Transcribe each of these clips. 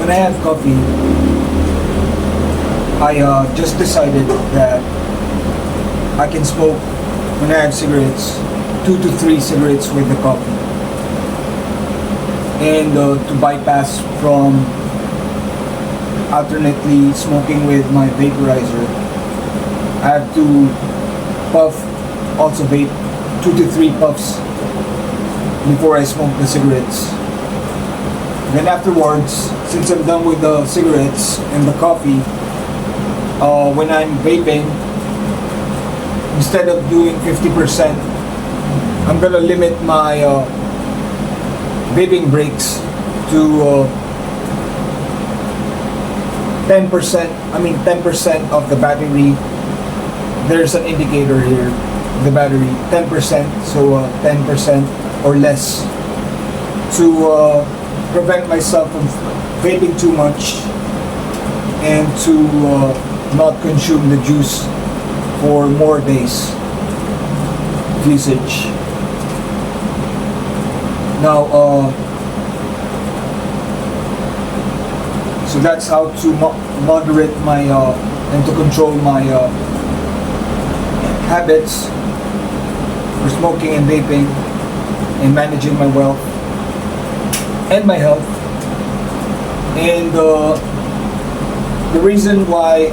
when I have coffee, I just decided that I can smoke when I have cigarettes, 2 to 3 cigarettes with the coffee. And to bypass from alternately smoking with my vaporizer, I have to puff, also vape 2 to 3 puffs before I smoke the cigarettes. Then afterwards, since I'm done with the cigarettes and the coffee, when I'm vaping, instead of doing 50%, I'm gonna limit my vaping breaks to 10%. 10% of the battery. There's an indicator here, the battery, 10%. So 10% or less to prevent myself from vaping too much and to not consume the juice for more days of usage. Now, so that's how to moderate my and to control my habits for smoking and vaping and managing my wealth and my health. And the reason why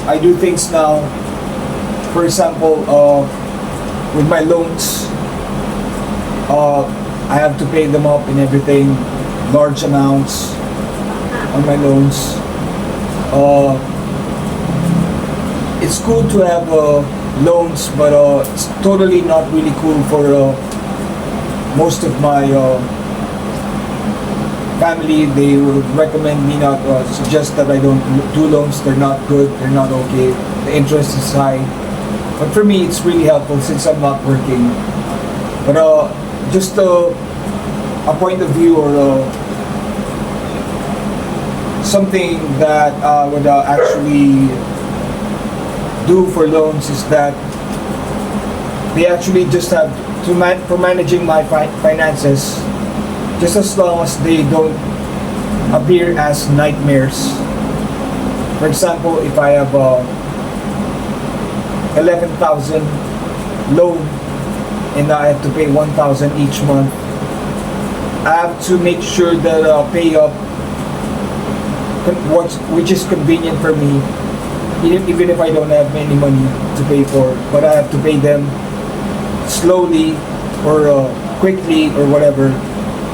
I do things now, for example, with my loans, I have to pay them up and everything, large amounts on my loans. It's cool to have loans, but it's totally not really cool for most of my family. They would recommend me not, suggest that I don't do loans. They're not good, they're not okay, the interest is high. But for me, it's really helpful since I'm not working. But just a point of view or something that I would actually do for loans is that they actually just have to for managing my finances, just as long as they don't appear as nightmares. For example, if I have 11,000 loan and I have to pay 1,000 each month, I have to make sure that pay up which is convenient for me, even if I don't have any money to pay for, but I have to pay them slowly or quickly or whatever,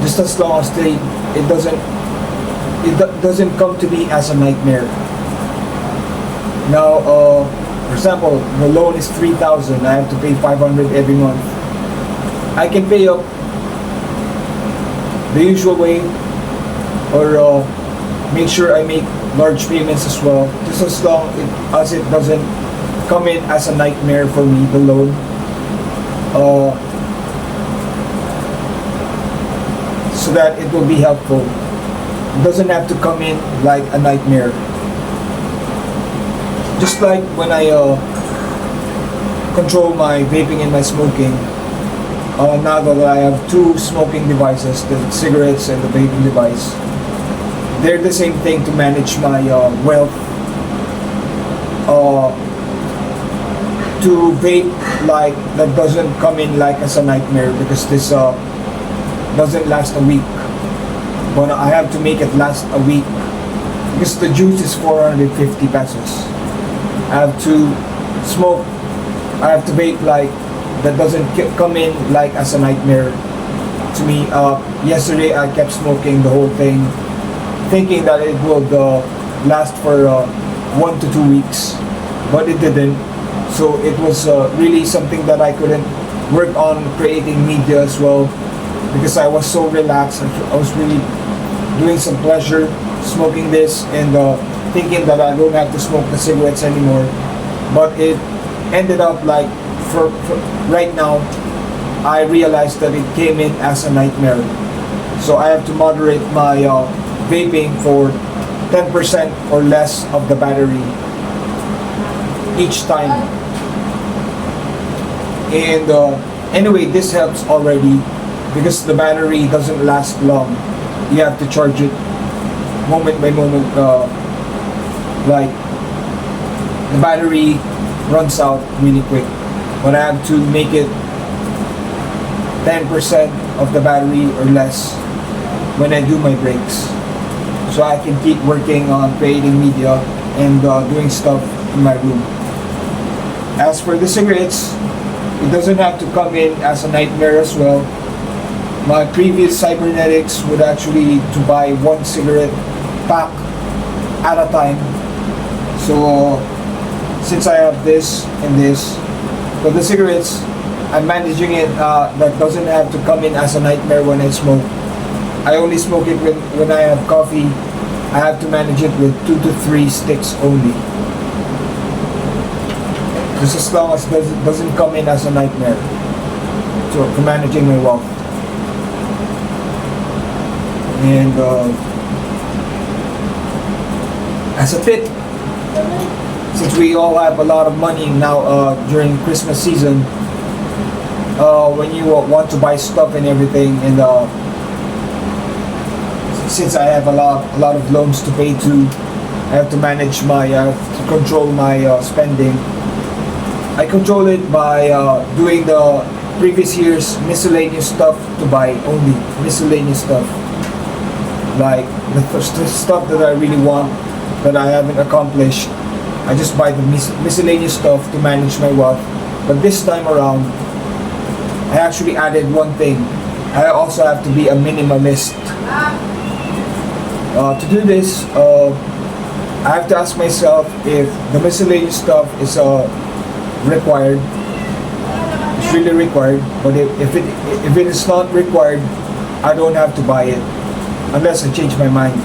just as long as it doesn't come to me as a nightmare. Now, for example, the loan is 3,000. I have to pay 500 every month. I can pay up the usual way, or make sure I make large payments as well, just as long as it doesn't come in as a nightmare for me, the loan. So that it will be helpful. It doesn't have to come in like a nightmare. Just like when I control my vaping and my smoking, now that I have 2 smoking devices, the cigarettes and the vaping device, they're the same thing to manage my wealth. To vape like that doesn't come in like as a nightmare, because this doesn't last a week, but I have to make it last a week because the juice is 450 pesos. I have to smoke, I have to vape like that doesn't come in like as a nightmare to me. Yesterday I kept smoking the whole thing, thinking that it would last for 1 to 2 weeks, but it didn't. So it was really something that I couldn't work on creating media as well, because I was so relaxed. I was really doing some pleasure smoking this and thinking that I don't have to smoke the cigarettes anymore. But it ended up like, for right now, I realized that it came in as a nightmare. So I have to moderate my vaping for 10% or less of the battery each time. And anyway, this helps already because the battery doesn't last long. You have to charge it moment by moment, like the battery runs out really quick, but I have to make it 10% of the battery or less when I do my breaks, so I can keep working on creating media and doing stuff in my room. As for the cigarettes, it doesn't have to come in as a nightmare as well. My previous cybernetics would actually to buy one cigarette pack at a time. So since I have this and this, but the cigarettes, I'm managing it that doesn't have to come in as a nightmare when I smoke. I only smoke it when I have coffee. I have to manage it with 2 to 3 sticks only. Just as long as it doesn't come in as a nightmare. So for managing my wealth. And as a tip, since we all have a lot of money now during Christmas season, when you want to buy stuff and everything, and since I have a lot of loans to pay to, I have to manage my to control my spending. I control it by doing the previous year's miscellaneous stuff to buy only miscellaneous stuff, like the stuff that I really want that I haven't accomplished. I just buy the miscellaneous stuff to manage my wealth. But this time around, I actually added one thing. I also have to be a minimalist. To do this, I have to ask myself if the miscellaneous stuff is required. It's really required. But if it is not required, I don't have to buy it unless I change my mind.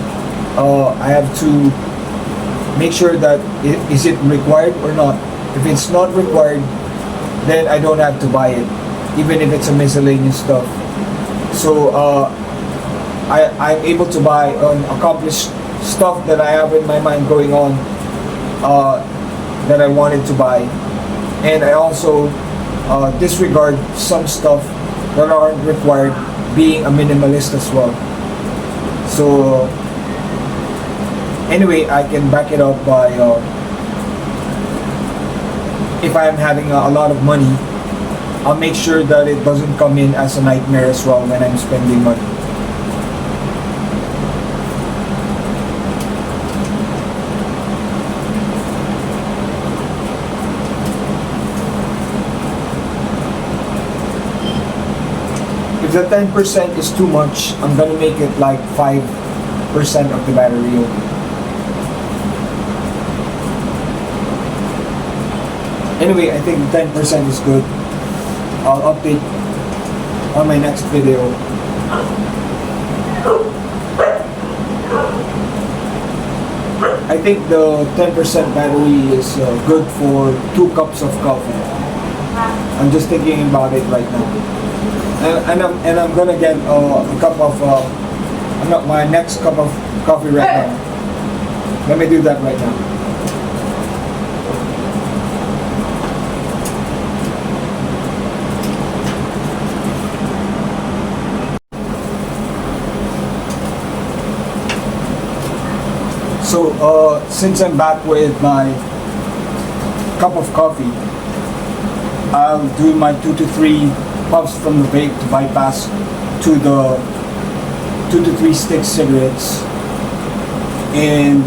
I have to make sure that is it required or not. If it's not required, then I don't have to buy it, even if it's a miscellaneous stuff. So I'm able to buy accomplished stuff that I have in my mind going on, that I wanted to buy, and I also disregard some stuff that aren't required, being a minimalist as well. So anyway, I can back it up by if I'm having a lot of money, I'll make sure that it doesn't come in as a nightmare as well when I'm spending money. If the 10% is too much, I'm gonna make it like 5% of the battery only. Anyway, I think 10% is good. I'll update on my next video. I think the 10% battery is good for 2 cups of coffee. I'm just thinking about it right now. And I'm gonna get a cup of my next cup of coffee right now. Let me do that right now. So since I'm back with my cup of coffee, I'll do my 2 to 3 puffs from the vape to bypass to the 2 to 3 stick cigarettes. And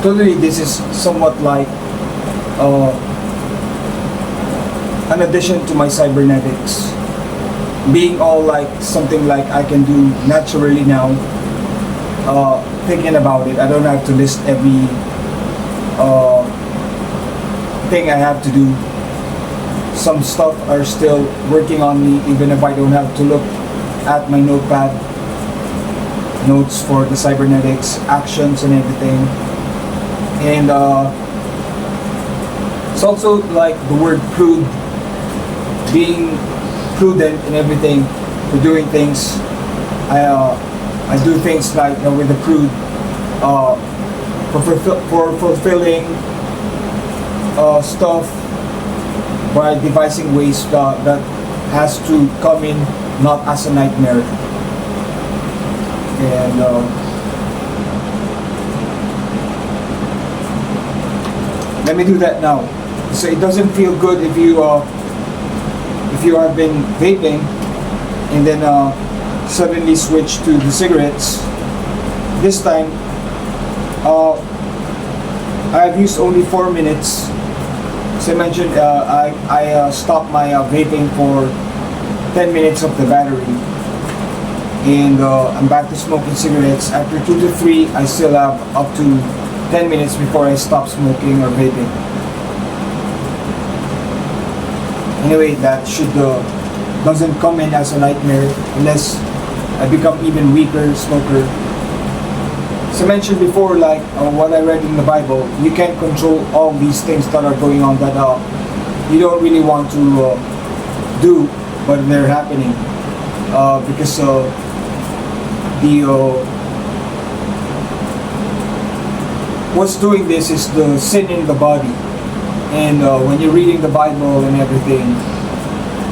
totally this is somewhat like an addition to my cybernetics, being all like something like I can do naturally now. Thinking about it, I don't have to list every thing I have to do. Some stuff are still working on me, even if I don't have to look at my notepad, notes for the cybernetics, actions and everything. And it's also like the word prude, being prudent in everything, for doing things. I do things like with the prude, for fulfilling stuff by devising ways that has to come in not as a nightmare. And let me do that now. So it doesn't feel good if you have been vaping and then suddenly switch to the cigarettes. This time I have used only 4 minutes. As I mentioned, I stopped my vaping for 10 minutes of the battery, and I'm back to smoking cigarettes. After 2 to 3, I still have up to 10 minutes before I stop smoking or vaping. Anyway, that doesn't come in as a nightmare unless I become even weaker smoker. As I mentioned before, like what I read in the Bible, you can't control all these things that are going on that you don't really want to do, but they're happening because what's doing this is the sin in the body. And when you're reading the Bible and everything,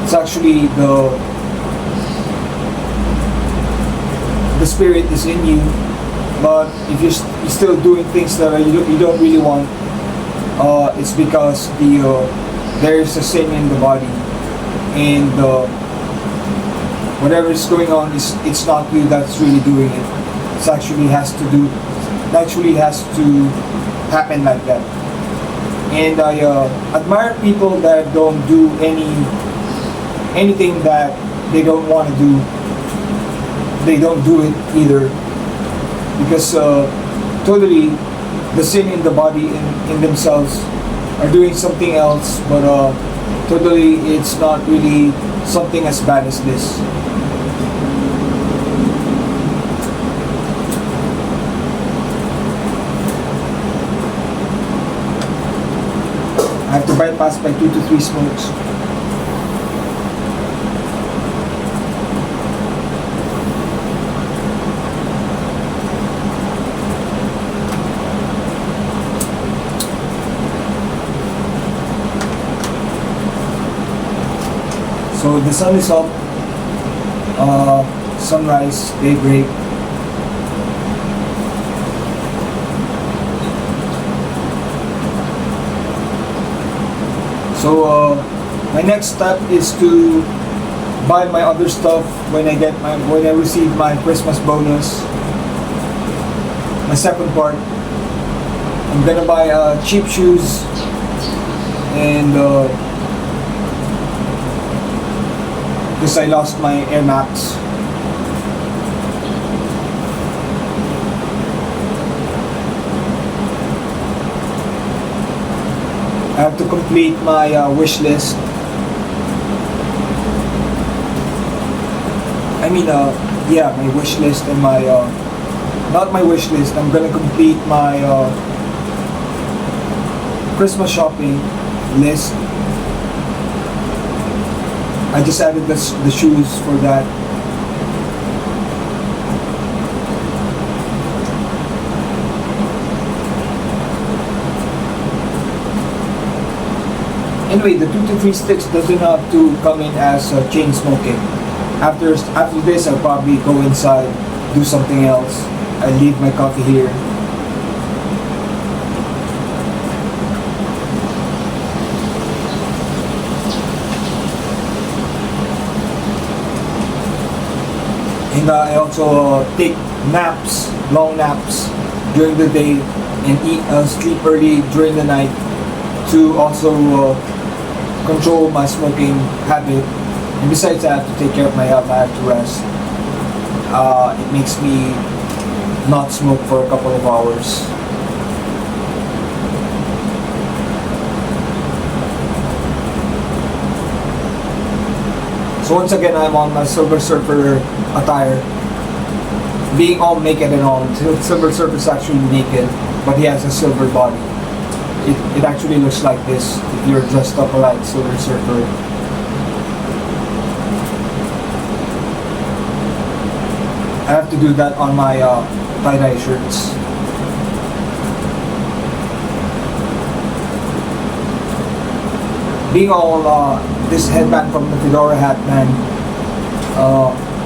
it's actually the Spirit is in you. But if you're still doing things that you don't really want, it's because there is a sin in the body, and whatever is going on it's not you that's really doing it. It actually has to happen like that. And I admire people that don't do anything that they don't want to do. They don't do it either. Because totally the sin in the body in themselves are doing something else, but totally it's not really something as bad as this. I have to bypass by 2 to 3 smokes. So the sun is up, sunrise, daybreak. So my next step is to buy my other stuff when I receive my Christmas bonus. My second part, I'm gonna buy cheap shoes and because I lost my Air Max. I have to complete my wish list. My wish list and my not my wish list. I'm gonna complete my Christmas shopping list. I just added the shoes for that. Anyway, the 2 to 3 sticks doesn't have to come in as chain smoking. After this, I'll probably go inside, do something else. I leave my coffee here. And I also take naps, long naps during the day, and sleep early during the night to also control my smoking habit. And besides, I have to take care of my health. I have to rest. It makes me not smoke for a couple of hours. So once again, I'm on my Silver Surfer attire. Being all naked and all. Silver Surfer is actually naked, but he has a silver body. It actually looks like this if you're dressed up like Silver Surfer. I have to do that on my tie-dye shirts. being all this headband from the Fedora hat band.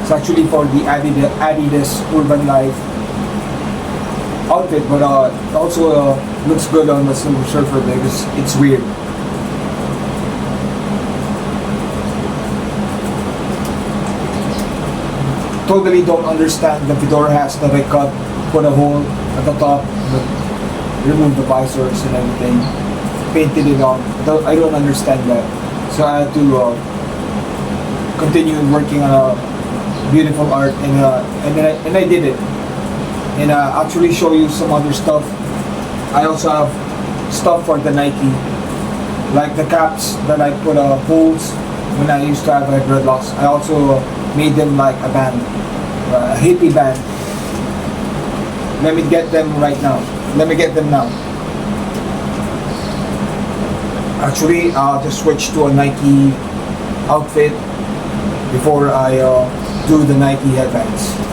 It's actually for the Adidas Urban Life outfit, but it also looks good on the Silver Surfer because it's weird. Totally don't understand the Fedora hats that I cut, put a hole at the top, but remove the visors and everything, painted it on. I don't understand that, so I had to continue working on a beautiful art, and I did it. And actually show you some other stuff. I also have stuff for the Nike, like the caps that I put holes when I used to have dreadlocks. I also made them like a band, a hippie band. Let me get them right now. Let me get them now. Actually, I'll just switch to a Nike outfit before I do the Nike headbands.